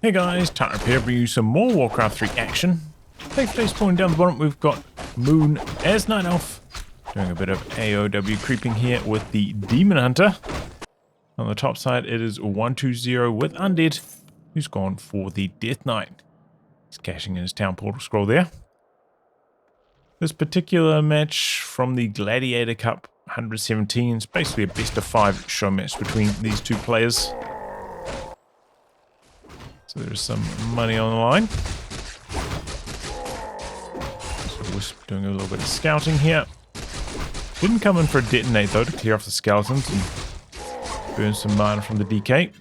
Hey guys, Tarp here, bringing you some more Warcraft 3 action. Today's spawning down the bottom, we've got Moon as Night Elf, doing a bit of AOW creeping here with the Demon Hunter. On the top side, it is 120 with Undead, who's gone for the Death Knight. He's cashing in his town portal scroll there. This particular match from the Gladiator Cup 117 is basically a best of 5 show match between these two players. So there's some money on the line. So we're doing a little bit of scouting here. Didn't come in for a detonate though to clear off the skeletons and burn some mana from the DK.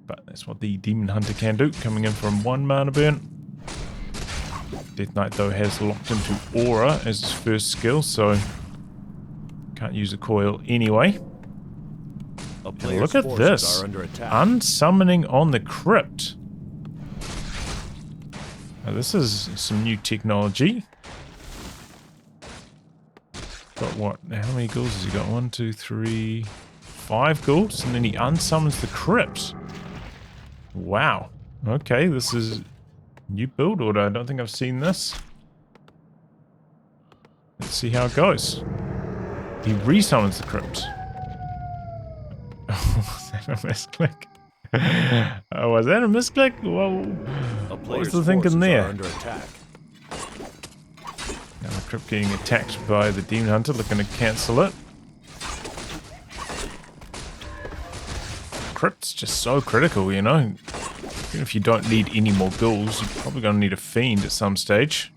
But that's what the Demon Hunter can do, coming in from 1 mana burn. Death Knight though has locked into Aura as his first skill, so can't use a coil anyway. Look at this, unsummoning on the crypt. Now this is some new technology. Got what, how many ghouls has he got? 1, 2, 3, 5 ghouls, and then he unsummons the crypt. Wow, okay, this is new build order. I don't think I've seen this. Let's see how it goes. He resummons the crypt. Was that a misclick? Was that a misclick? Whoa. What's the thinking there? Now the crypt getting attacked by the Demon Hunter, looking to cancel it. Crypt's just so critical, you know. Even if you don't need any more ghouls, you're probably going to need a fiend at some stage.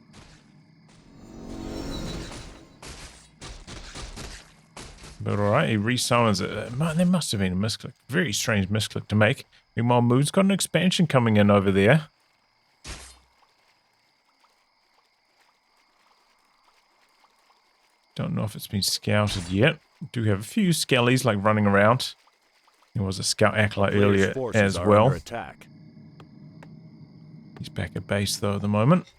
But alright, he resummons it. Man, there must have been a misclick. Very strange misclick to make. Meanwhile, Moon's got an expansion coming in over there. Don't know if it's been scouted yet. Do have a few skellies like running around. There was a scout acolyte earlier as well. He's back at base though at the moment.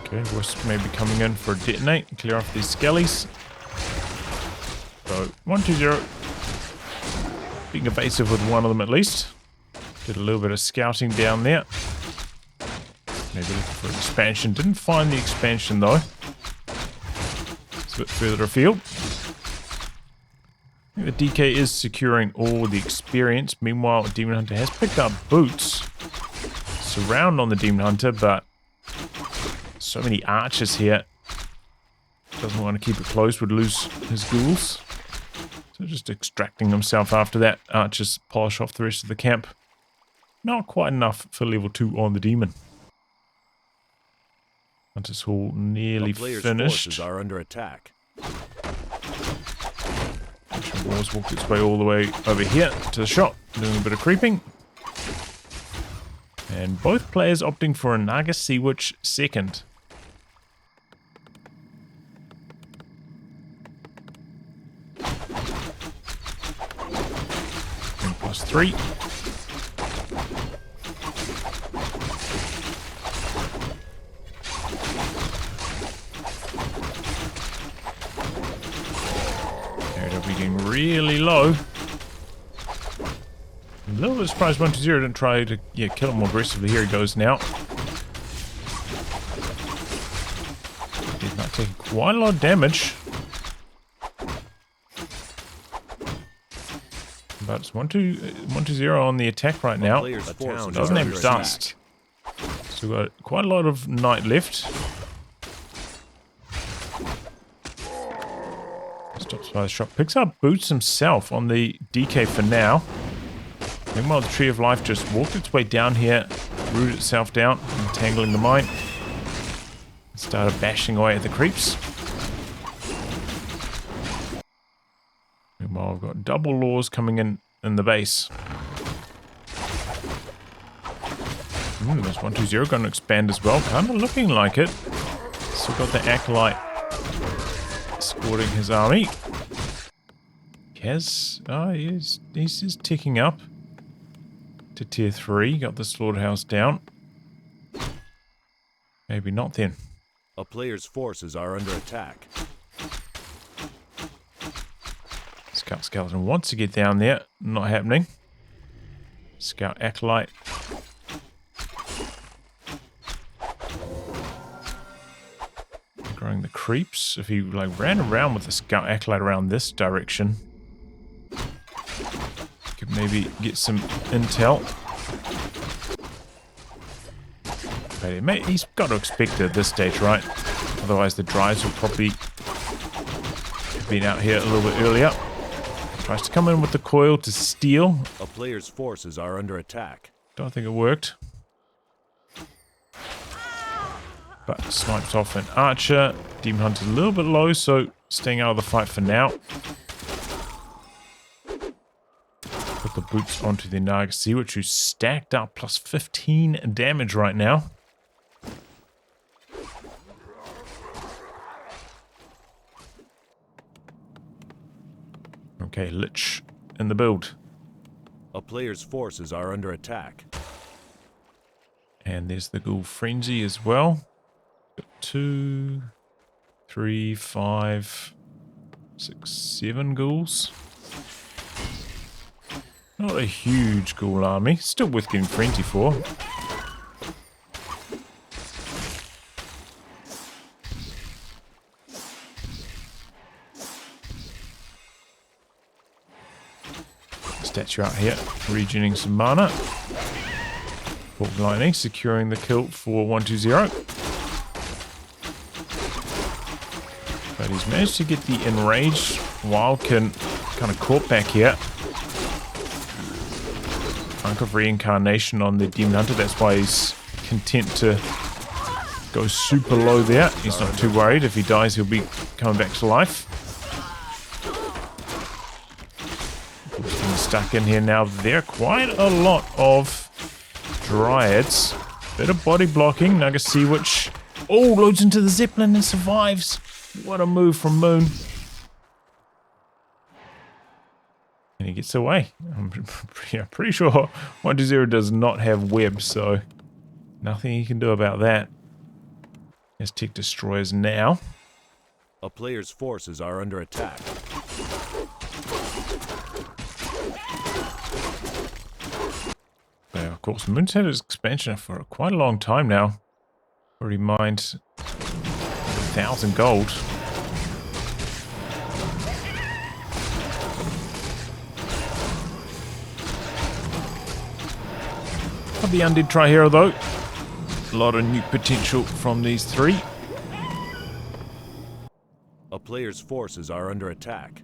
Okay, Wisp may be coming in for a detonate, clear off these skellies. So, 120. Being evasive with one of them at least. Did a little bit of scouting down there. Maybe looking for an expansion. Didn't find the expansion though. It's a bit further afield. I think the DK is securing all the experience. Meanwhile, Demon Hunter has picked up boots. Surround on the Demon Hunter, but so many archers here. Doesn't want to keep it close, would lose his ghouls. So just extracting himself after that. Archers polish off the rest of the camp. Not quite enough for level 2 on the demon. Hunter's Hall nearly finished. Forces are under attack. Wars walked its way all the way over here to the shop, doing a bit of creeping. And both players opting for a Naga Sea Witch second. And +3. Getting really low. A little bit surprised 120 didn't try to kill him more aggressively. Here he goes now. He's not taking quite a lot of damage. But it's 120 on the attack right now. Doesn't have dust. So we've got quite a lot of night left. Stops by the shop. Picks up boots himself on the DK for now. Meanwhile, the Tree of Life just walked its way down here, rooted itself down, entangling the mine. Started bashing away at the creeps. Meanwhile, we've got double laws coming in the base. There's 120 going to expand as well. Kind of looking like it. Still got the Acolyte escorting his army. He's ticking up to tier 3. Got the slaughterhouse down. Maybe not then. A player's forces are under attack. Scout Skeleton wants to get down there. Not happening. Scout Acolyte. Growing the creeps. If he like ran around with the Scout Acolyte around this direction, could maybe get some intel. But he's got to expect it at this stage, right? Otherwise the drives will probably have been out here a little bit earlier. Tries to come in with the coil to steal. A player's forces are under attack. Don't think it worked. But snipes off an archer. Demon Hunter's a little bit low, so staying out of the fight for now. Put the boots onto the Naga Sea, which is stacked up plus 15 damage right now. Okay, Lich in the build. A player's forces are under attack. And there's the Ghoul Frenzy as well. 2, 3, 5, 6, 7 ghouls. Not a huge ghoul army. Still worth getting Frenzy for. Statue out here, regening some mana. Fork Lightning securing the kill for 120. But he's managed to get the enraged Wildkin kind of caught back here. Arc of Reincarnation on the Demon Hunter, that's why he's content to go super low there. He's not too worried. If he dies, he'll be coming back to life. Stuck in here now. There are quite a lot of Dryads. Bit of body blocking. Naga Sea Witch. Oh, loads into the Zeppelin and survives. What a move from Moon. And he gets away. I'm pretty sure 120 does not have web, so nothing he can do about that. There's Tech Destroyers now. A player's forces are under attack. Of course, Moon's had his expansion for quite a long time now. Already mined 1,000 gold. Got the Undead Tri-Hero though. A lot of new potential from these three. A player's forces are under attack.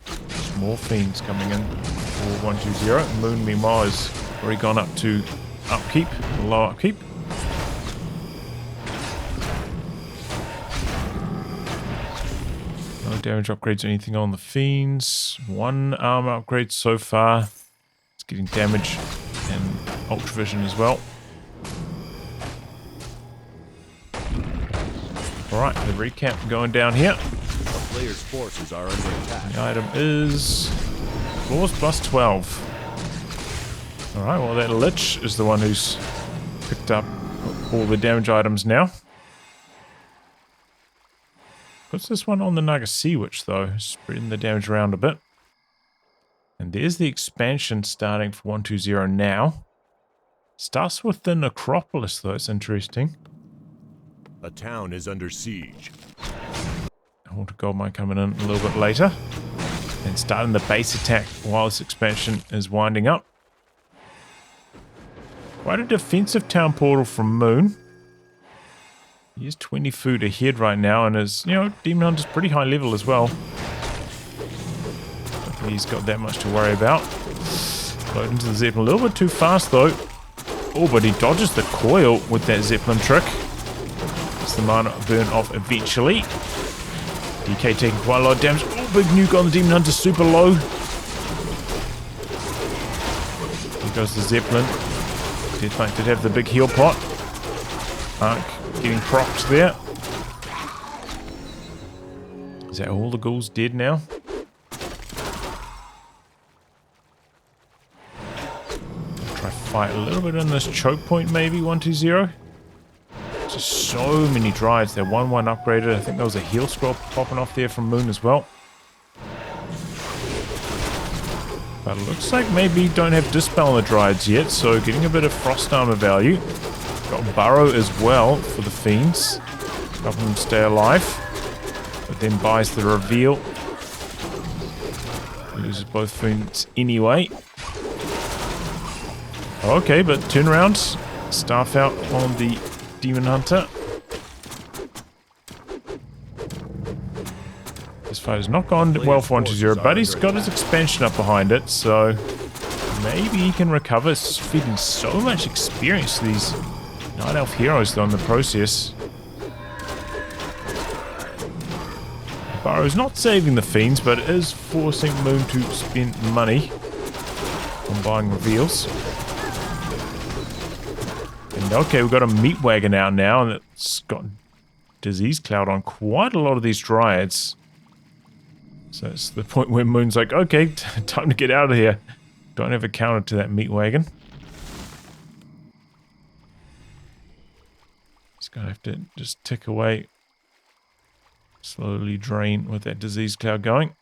There's more fiends coming in for 120. Moon, meanwhile, has already gone up to upkeep, low upkeep. No damage upgrades or anything on the fiends. One armor upgrade so far. It's getting damage and Ultra Vision as well. Alright, the recap going down here. A player's forces are under attack. The item is Claws plus 12. Alright, well that Lich is the one who's picked up all the damage items now. Puts this one on the Naga Sea Witch though, spreading the damage around a bit. And there's the expansion starting for 120 now. Starts with the Necropolis though, it's interesting. A town is under siege. Haunted Goldmine coming in a little bit later. And starting the base attack while this expansion is winding up. Quite a defensive town portal from Moon. He is 20 food ahead right now, and his, Demon Hunter's pretty high level as well. Don't think he's got that much to worry about. Load into the Zeppelin a little bit too fast though. Oh, but he dodges the coil with that Zeppelin trick. Gets the mana burn off eventually. DK taking quite a lot of damage. Oh, big nuke on the Demon Hunter, super low. Here goes the Zeppelin. Death Knight did have the big heal pot. Arc getting procced there. Is that all the ghouls dead now? Try fight a little bit in this choke point maybe, 120. Just so many drives. They're 1-1 upgraded. I think there was a heal scroll popping off there from Moon as well. But it looks like maybe don't have Dispel on the Dryads yet, so getting a bit of Frost Armor value. Got Burrow as well for the Fiends. Helping them stay alive. But then buys the Reveal. Loses both Fiends anyway. Okay, but turnaround. Staff out on the Demon Hunter. This fight has not gone well for 1-0, but he's got his expansion up behind it, so maybe he can recover. It's feeding so much experience to these Night Elf heroes though in the process. Burrow's not saving the Fiends, but it is forcing Moon to spend money on buying reveals. And okay, we've got a Meat Wagon out now, and it's got Disease Cloud on quite a lot of these Dryads. So it's the point where Moon's like, okay, time to get out of here. Don't have a counter to that Meat Wagon. He's going to have to just tick away. Slowly drain with that Disease Cloud going.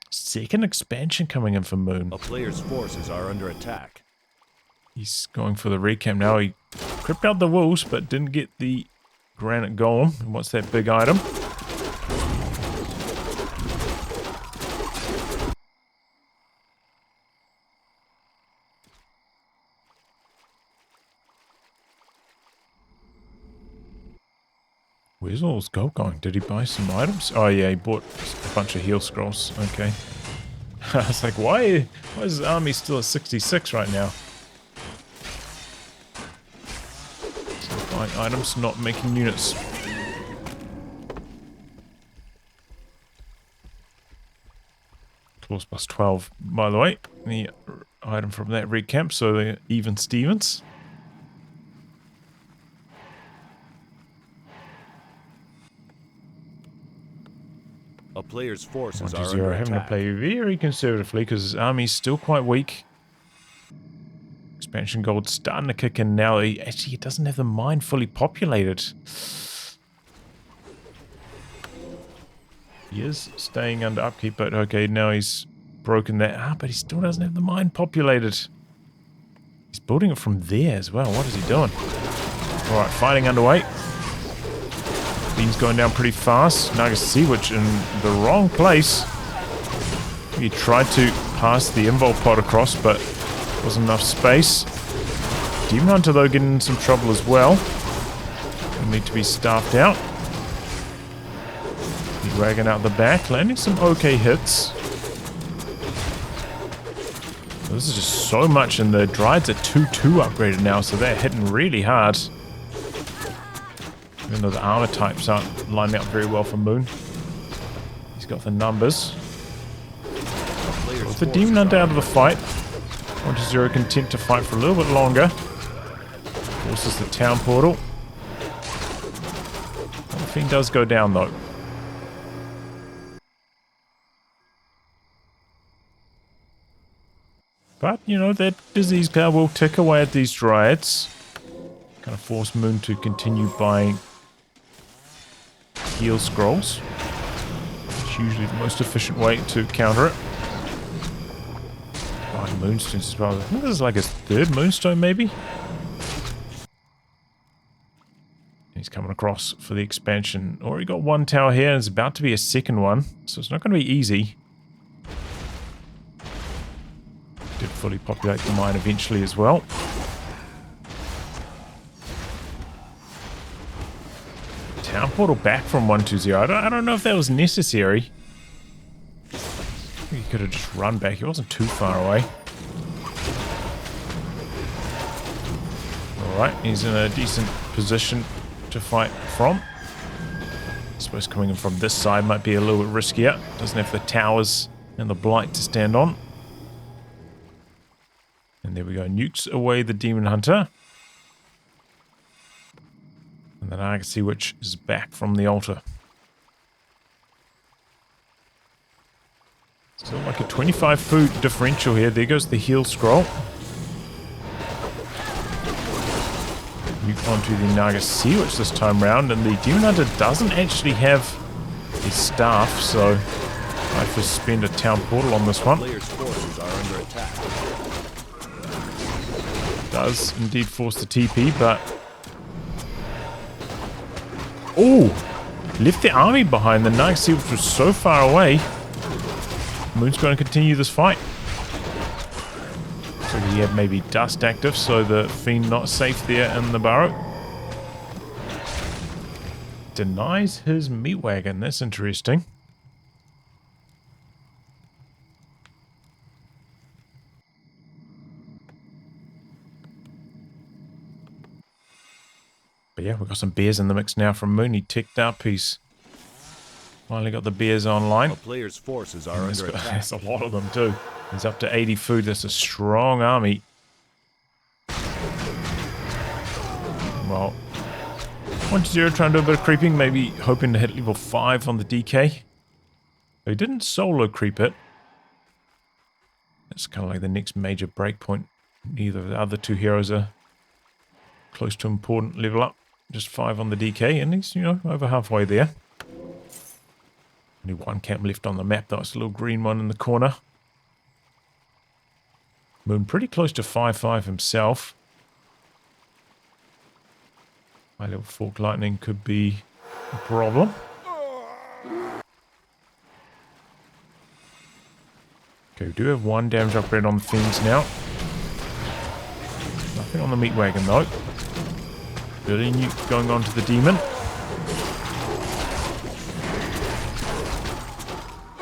Second expansion coming in for Moon. A player's forces are under attack. He's going for the recamp now. He cripped out the wolves, but didn't get the granite golem. And what's that big item? Where's all his gold going? Did he buy some items? Oh yeah, he bought a bunch of heal scrolls. Okay. I was like, why is his army still at 66 right now? So buying items, not making units. Claws plus 12, by the way. The item from that recamp, so they're even Stevens. A player's forces are under having to attack. play very conservatively because his army's still quite weak. Expansion gold's starting to kick in now. He doesn't have the mine fully populated. He is staying under upkeep, but okay, now he's broken that. But he still doesn't have the mine populated. He's building it from there as well. What is he doing? Alright, fighting underway. Beam's going down pretty fast. Naga Seawitch in the wrong place. He tried to pass the invul pod across, but wasn't enough space. Demon Hunter, though, getting in some trouble as well. He'll need to be staffed out. He's dragging out the back, landing some okay hits. This is just so much, and the Dryads are 2-2 upgraded now, so they're hitting really hard. Even though the armor types aren't lining up very well for Moon. He's got the numbers. With the Demon Hunter out of the fight. 1-0 content to fight for a little bit longer. Forces the town portal. The Fiend does go down though. But, you know, that Disease Cloud will tick away at these Dryads. Kind of force Moon to continue buying heal scrolls. It's usually the most efficient way to counter it. Buying moonstones as well. I think this is like his third moonstone, maybe? He's coming across for the expansion. Already got one tower here, and it's about to be a second one, so it's not going to be easy. Did fully populate the mine eventually as well. Town portal back from 1-0. I don't know if that was necessary. I think he could have just run back. He wasn't too far away. Alright, he's in a decent position to fight from. I suppose coming in from this side might be a little bit riskier. Doesn't have the towers and the blight to stand on. And there we go. Nukes away the Demon Hunter. And then I can see which is back from the altar. Still like a 25 food differential here. There goes the heal scroll. Nuke onto the Naga Seawitch this time round. And the Demon Hunter doesn't actually have his staff, so I first spend a town portal on this one. Players' forces are under attack. Does indeed force the TP, but... Oh! Left the army behind. The Night Siege was so far away. Moon's going to continue this fight. So he had maybe dust active, so the Fiend not safe there in the burrow. Denies his meat wagon. That's interesting. But yeah, we've got some bears in the mix now from Moon. He ticked up. He's finally got the bears online. A player's forces are under attack. That's a lot of them too. He's up to 80 food. That's a strong army. Well, 1-0 trying to do a bit of creeping. Maybe hoping to hit level 5 on the DK. But he didn't solo creep it. That's kind of like the next major breakpoint. Neither of the other two heroes are close to important level up. Just 5 on the DK, and he's, you know, over halfway there. Only one camp left on the map, though. It's a little green one in the corner. Moon pretty close to 5-5 himself. My little fork lightning could be a problem. Okay, we do have 1 damage upgrade on the Fiends now. Nothing on the meat wagon, though. Building nuke going on to the demon.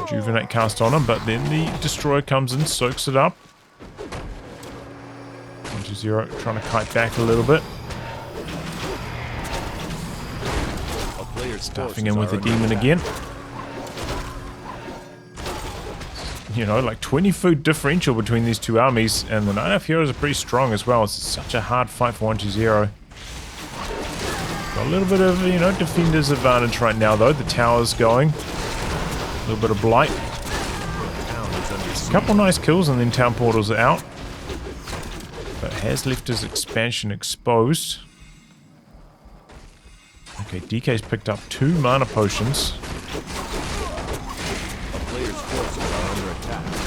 Rejuvenate cast on him, but then the destroyer comes in, soaks it up. 1-0 trying to kite back a little bit. Stuffing him with the demon again. You know, like 20 food differential between these two armies, and the Night Elf heroes are pretty strong as well. It's such a hard fight for 1-0. Got a little bit of, you know, defender's advantage right now, though. The tower's going. A little bit of blight. A couple nice kills, and then town portals are out. But has left his expansion exposed. Okay, DK's picked up 2 mana potions.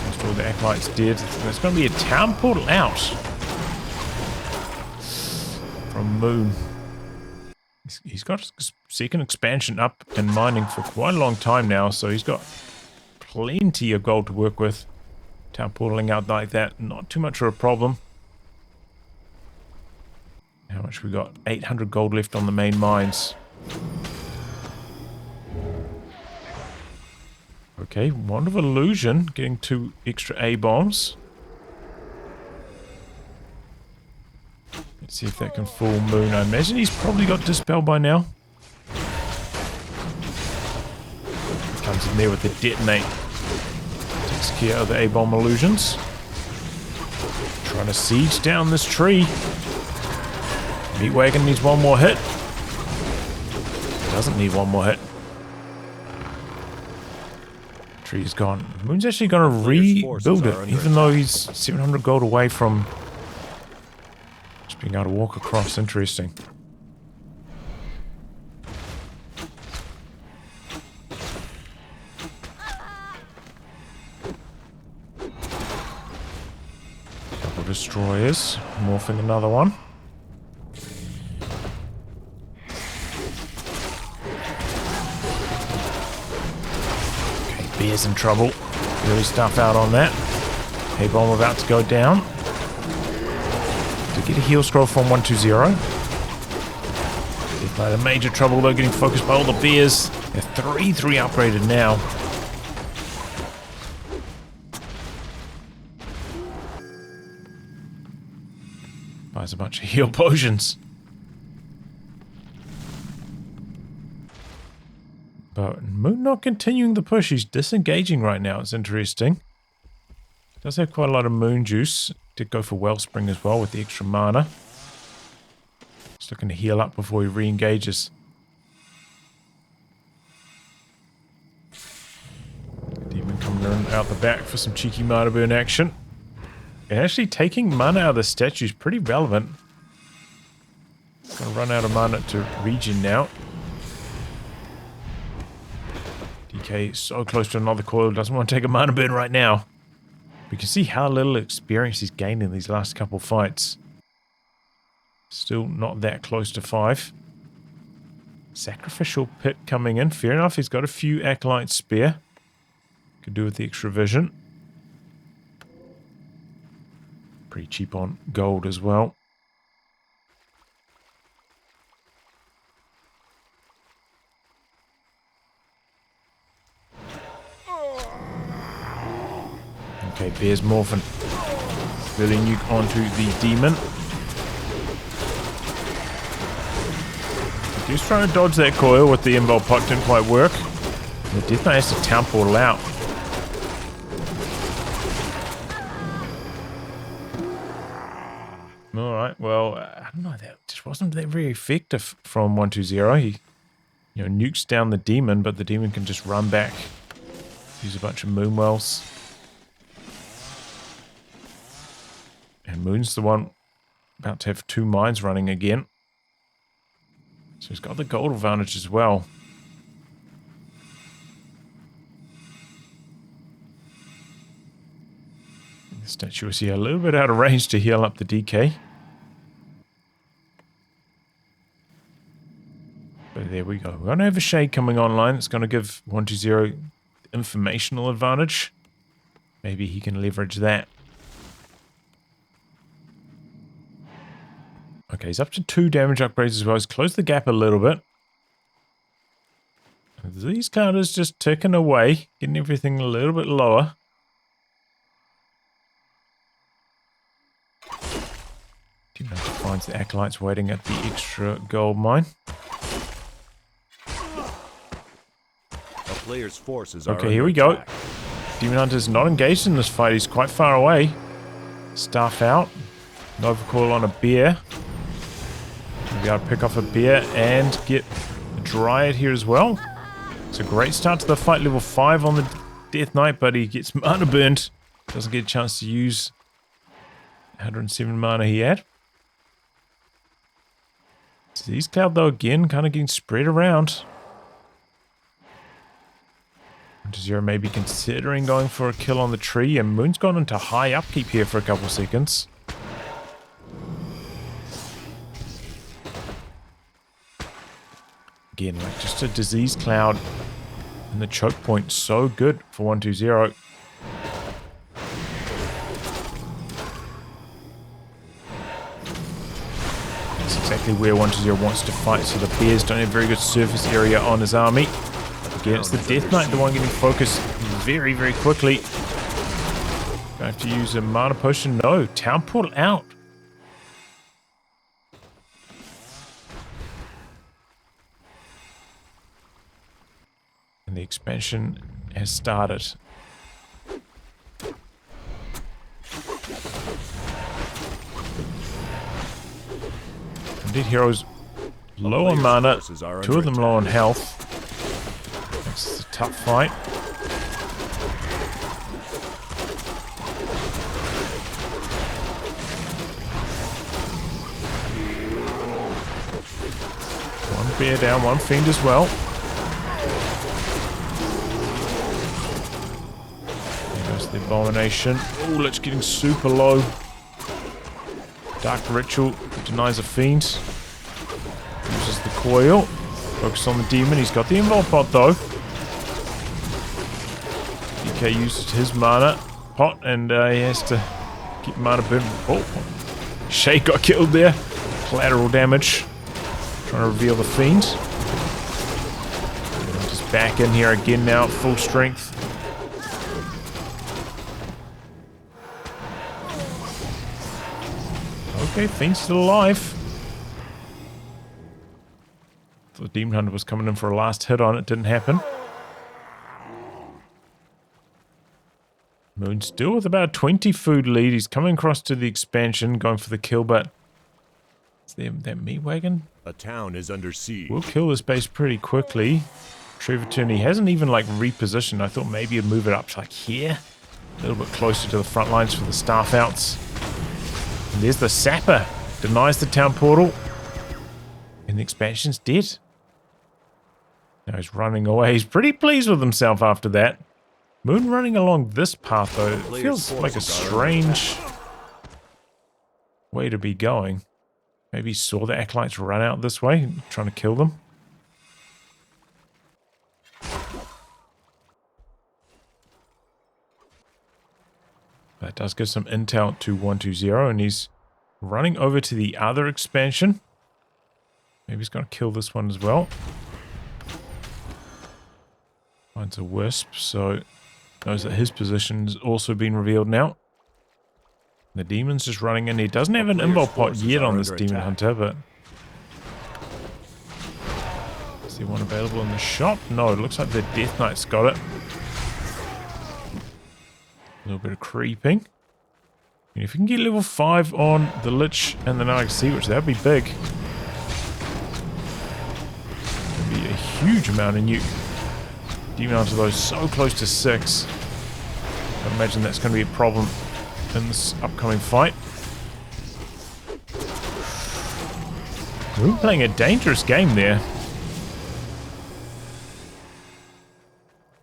Most all the acolytes dead. There's going to be a town portal out from Moon. He's got his second expansion up and mining for quite a long time now, so he's got plenty of gold to work with. Town portaling out like that, not too much of a problem. How much we got? 800 gold left on the main mines. Okay, Wand of Illusion, getting 2 extra A-bombs. Let's see if that can fool Moon. I imagine he's probably got Dispel by now. Comes in there with the Detonate. Takes care of the A-bomb illusions. Trying to siege down this tree. Meat Wagon needs 1 more hit. Doesn't need 1 more hit. Tree's gone. Moon's actually going to rebuild it, even though he's 700 gold away from just being able to walk across. Interesting. Couple destroyers, morphing another one. Bear's in trouble. Really stuff out on that. A-bomb about to go down. To get a heal scroll from 1-0. They've made a major trouble though, getting focused by all the bears. They're 3-3 upgraded now. Buys a bunch of heal potions. But Moon not continuing the push. He's disengaging right now. It's interesting. Does have quite a lot of Moon juice. Did go for Wellspring as well with the extra mana. Just looking to heal up before he re-engages. Demon coming out the back for some cheeky mana burn action. And actually taking mana out of the statue is pretty relevant. Gonna run out of mana to regen now. DK DK so close to another coil. Doesn't want to take a mana burn right now. We can see how little experience he's gained in these last couple fights. Still not that close to 5. Sacrificial pit coming in. Fair enough, he's got a few acolytes spare. Could do with the extra vision. Pretty cheap on gold as well. Okay, Bear's morphing. Really nuke onto the demon. He's trying to dodge that coil with the invul pot, didn't quite work. The Death Knight has to town portal out. Alright, well, I don't know, that just wasn't that very effective from 120. He, nukes down the demon, but the demon can just run back. Use a bunch of Moonwells. And Moon's the one about to have 2 mines running again. So he's got the gold advantage as well. The statue is here a little bit out of range to heal up the DK. But there we go. We're going to have a shade coming online. It's going to give 120 informational advantage. Maybe he can leverage that. Okay, he's up to 2 damage upgrades as well. He's closed the gap a little bit. These counters just ticking away, getting everything a little bit lower. He finds the acolytes waiting at the extra gold mine. A player's forces are okay, here we go. Demon Hunter's not engaged in this fight. He's quite far away. Staff out. Nova Coil on a bear. We gotta pick off a bear and get a Dryad here as well. It's a great start to the fight. Level 5 on the Death Knight, but he gets mana burnt. Doesn't get a chance to use 107 mana he had. Disease Cloud though again, kind of getting spread around. 120 maybe considering going for a kill on the tree, and Moon's gone into high upkeep here for a couple seconds. Again, like just a Disease Cloud and the choke point, so good for 120. That's exactly where 120 wants to fight, so the bears don't have very good surface area on his army. Again, it's the Death Knight, the one getting focused very, very quickly. Gonna have to use a mana potion. No, town portal out. And the expansion has started. Undead heroes low on mana, 2 of them low on health. It's a tough fight. One bear down, one fiend as well. The abomination. Oh, it's getting super low. Dark Ritual denies a fiend. Uses the coil. Focus on the demon. He's got the invul pot though. DK uses his mana pot and he has to keep mana burn. Oh, Shay got killed there. Collateral damage. Trying to reveal the fiend. Just back in here again now at full strength. Okay, Fiend's still alive. Thought the Demon Hunter was coming in for a last hit on it. Didn't happen. Moon still with about 20 food lead. He's coming across to the expansion, going for the kill, but is there that meat wagon? A town is under siege. We'll kill this base pretty quickly. Trevor Turney hasn't even like repositioned. I thought maybe he'd move it up to like here. A little bit closer to the front lines for the staff outs. And there's the Sapper. Denies the town portal. And the expansion's dead. Now he's running away. He's pretty pleased with himself after that. Moon running along this path, though, it feels like a strange way to be going. Maybe he saw the acolytes run out this way, trying to kill them. That does give some intel to 120, and he's running over to the other expansion. Maybe he's going to kill this one as well. Finds a wisp, so knows that his position has also been revealed now. The demon's just running in. He doesn't have an invul pot yet on this demon hunter, but is there one available in the shop? No, it looks like the Death Knight's got it. A little bit of creeping. And if you can get level 5 on the Lich and the Night Sea, which that'd be big. That'd be a huge amount of nuke. Demon Hunter, though, so close to 6. I imagine that's going to be a problem in this upcoming fight. We're playing a dangerous game there.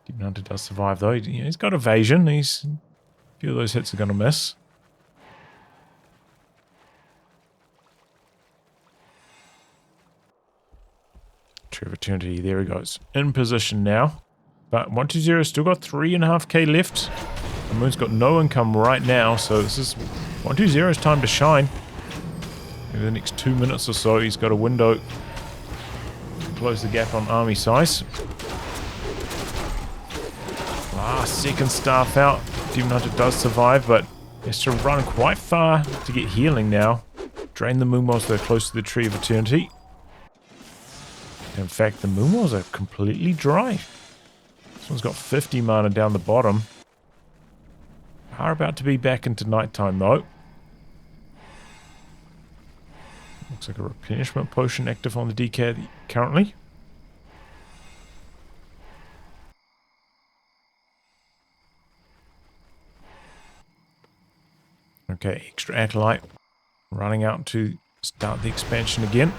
Demon Hunter does survive, though. He's got evasion. A few of those hits are going to miss. Tree of Eternity, there he goes. In position now. But 120 still got 3.5k left. The Moon's got no income right now, so this is 120's time to shine. In the next 2 minutes or so, he's got a window to close the gap on army size. Second staff out. Demon Hunter does survive, but he has to run quite far to get healing now. Drain the Moon Walls, they're close to the Tree of Eternity. In fact, the Moon Walls are completely dry. This one's got 50 mana down the bottom. Are about to be back into nighttime, though. Looks like a replenishment potion active on the DK currently. Okay, extra acolyte running out to start the expansion again.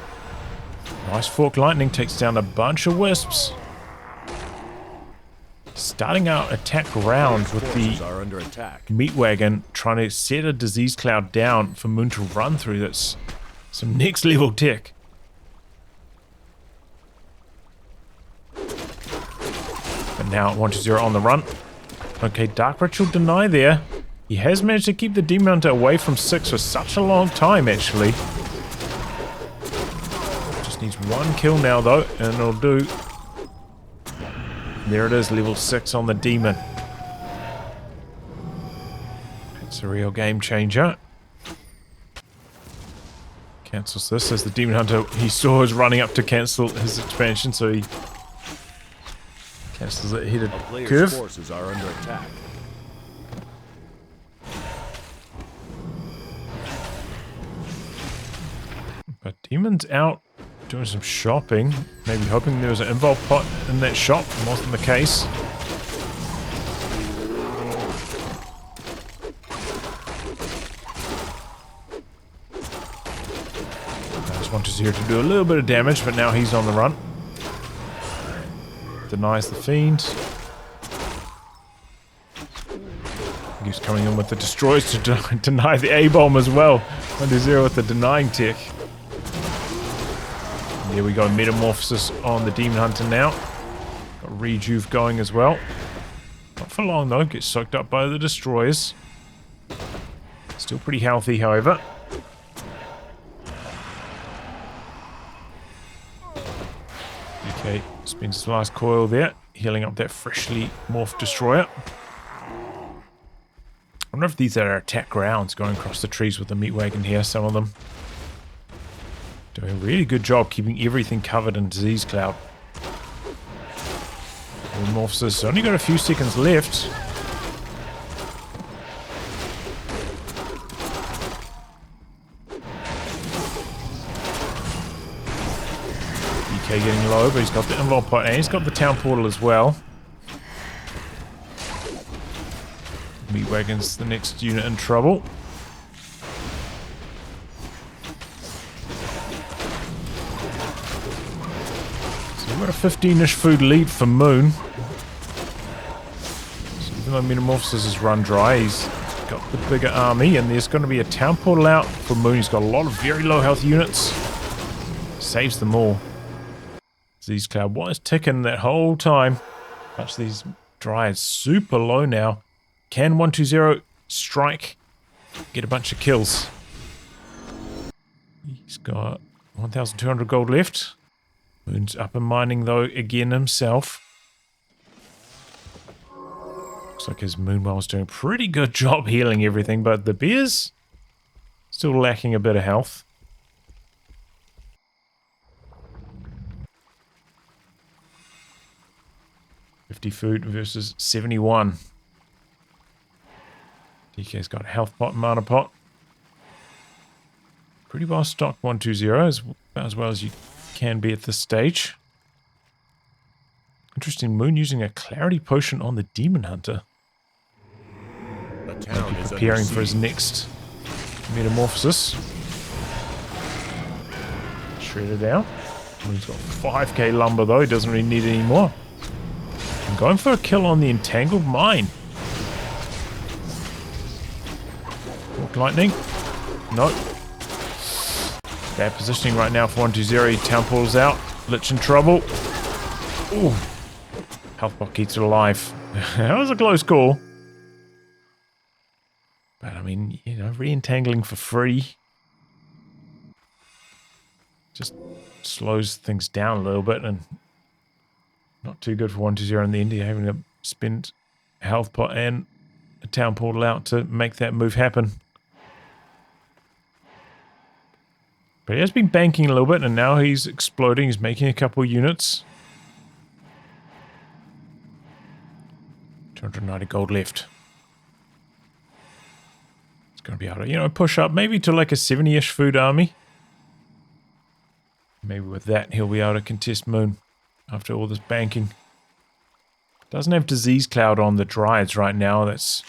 Nice fork lightning takes down a bunch of wisps. Starting out attack round with the meat wagon, trying to set a disease cloud down for Moon to run through. That's some next level tech. And now 120 on the run. Okay, Dark Ritual deny there. He has managed to keep the Demon Hunter away from 6 for such a long time, actually. Just needs one kill now, though, and it'll do. There it is, level 6 on the Demon. It's a real game changer. Cancels this as the Demon Hunter he saw is running up to cancel his expansion, so he cancels it ahead of curve. Forces are under attack. But Demon's out doing some shopping, maybe hoping there was an invul pot in that shop. Wasn't the case. I just want to do a little bit of damage, but now he's on the run. Denies the fiend. He's coming in with the destroyers to deny the A-bomb as well. 120 with the denying tech. There we go, Metamorphosis on the Demon Hunter now. Got Rejuve going as well. Not for long though, gets soaked up by the destroyers. Still pretty healthy, however. Okay, spins his last coil there, healing up that freshly morphed destroyer. I wonder if these are attack rounds going across the trees with the meat wagon here, some of them. Doing a really good job keeping everything covered in disease cloud. Metamorphosis only got a few seconds left. DK getting low, but he's got the invul pot and he's got the town portal as well. Meat wagon's the next unit in trouble. We've got a 15-ish food lead for Moon. So even though Metamorphosis has run dry, he's got the bigger army, and there's going to be a town portal out for Moon. He's got a lot of very low health units. Saves them all. These Cloud was ticking that whole time. Watch these Dryads super low now. Can 120 strike? Get a bunch of kills. He's got 1,200 gold left. Moon's up and mining though again himself. Looks like his Moonwell's doing a pretty good job healing everything, but the bears still lacking a bit of health. $50 food versus 71. DK's got a health pot, mana pot. Pretty well stocked 120 as well as you can be at this stage. Interesting, Moon using a clarity potion on the Demon Hunter. The town is preparing for his next metamorphosis. Shredded out. He's got 5k lumber though, he doesn't really need any more. And going for a kill on the Entangled Mine. Walk Lightning. Nope. Bad positioning right now for 120. Town portal's out. Lich in trouble. Ooh. Health bot keeps it alive. That was a close call. But I mean, you know, re-entangling for free just slows things down a little bit, and not too good for 120 in the end. You're having to spend a health pot and a town portal out to make that move happen. But he has been banking a little bit, and now he's exploding. He's making a couple units. 290 gold left. It's going to be able to, you know, push up maybe to like a 70-ish food army. Maybe with that he'll be able to contest Moon after all this banking. Doesn't have Disease Cloud on the Dryads right now. That's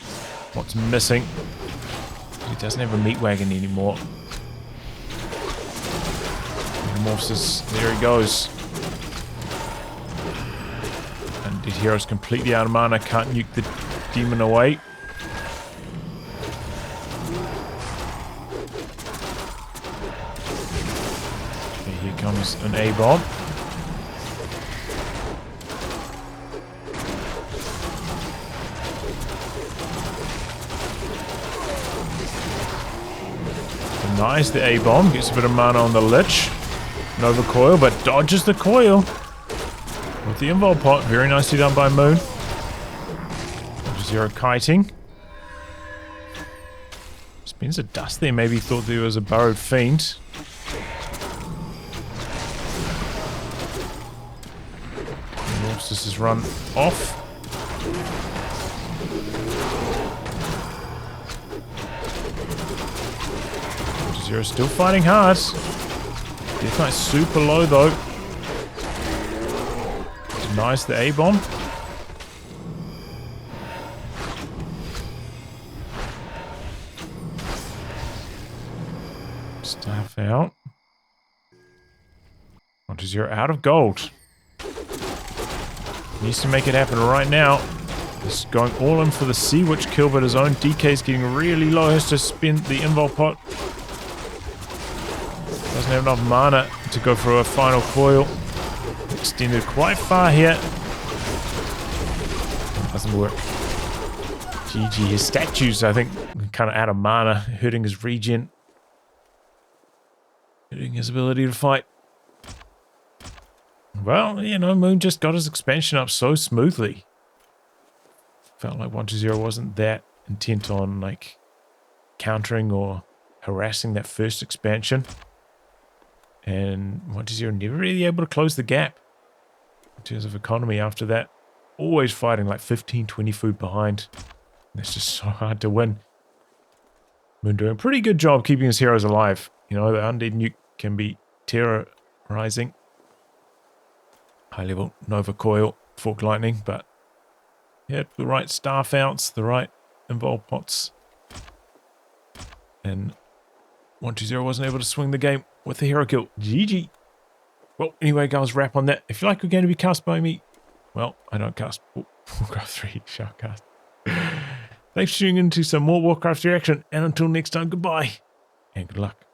what's missing. He doesn't have a meat wagon anymore. Metamorphosis, there he goes. Undead Hero's completely out of mana, can't nuke the demon away. Okay, here comes an A-bomb. Nice, the A-bomb gets a bit of mana on the Lich. Nova coil, but dodges the coil with the invul pot. Very nicely done by Moon. 120 kiting. Spins a dust there. Maybe thought there was a burrowed fiend. This is run off. Zero still fighting hard. Death Knight's super low though. Denies the A-bomb. Staff out. 120 out of gold. Needs to make it happen right now. He's going all in for the Sea Witch kill, but his own DK's getting really low. Has to spend the invul pot. Doesn't have enough mana to go for a final coil. Extended quite far here. Doesn't work. GG. His statues, I think, kind of out of mana, hurting his regen. Hurting his ability to fight. Well, you know, Moon just got his expansion up so smoothly. Felt like 120 wasn't that intent on, like, countering or harassing that first expansion. And 120 never really able to close the gap in terms of economy after that. Always fighting like 15, 20 food behind. And it's just so hard to win. Moon doing a pretty good job keeping his heroes alive. You know, the Undead nuke can be terrorizing. High level Nova Coil, Fork Lightning, but yeah, the right staff outs, the right invul pots. And 120 wasn't able to swing the game with the hero kill. GG. Well, anyway, guys, wrap on that. If you like, we're going to be cast by me. Well, I don't cast Warcraft 3 Shark cast. Thanks for tuning in to some more Warcraft 3 action, and until next time, goodbye and good luck.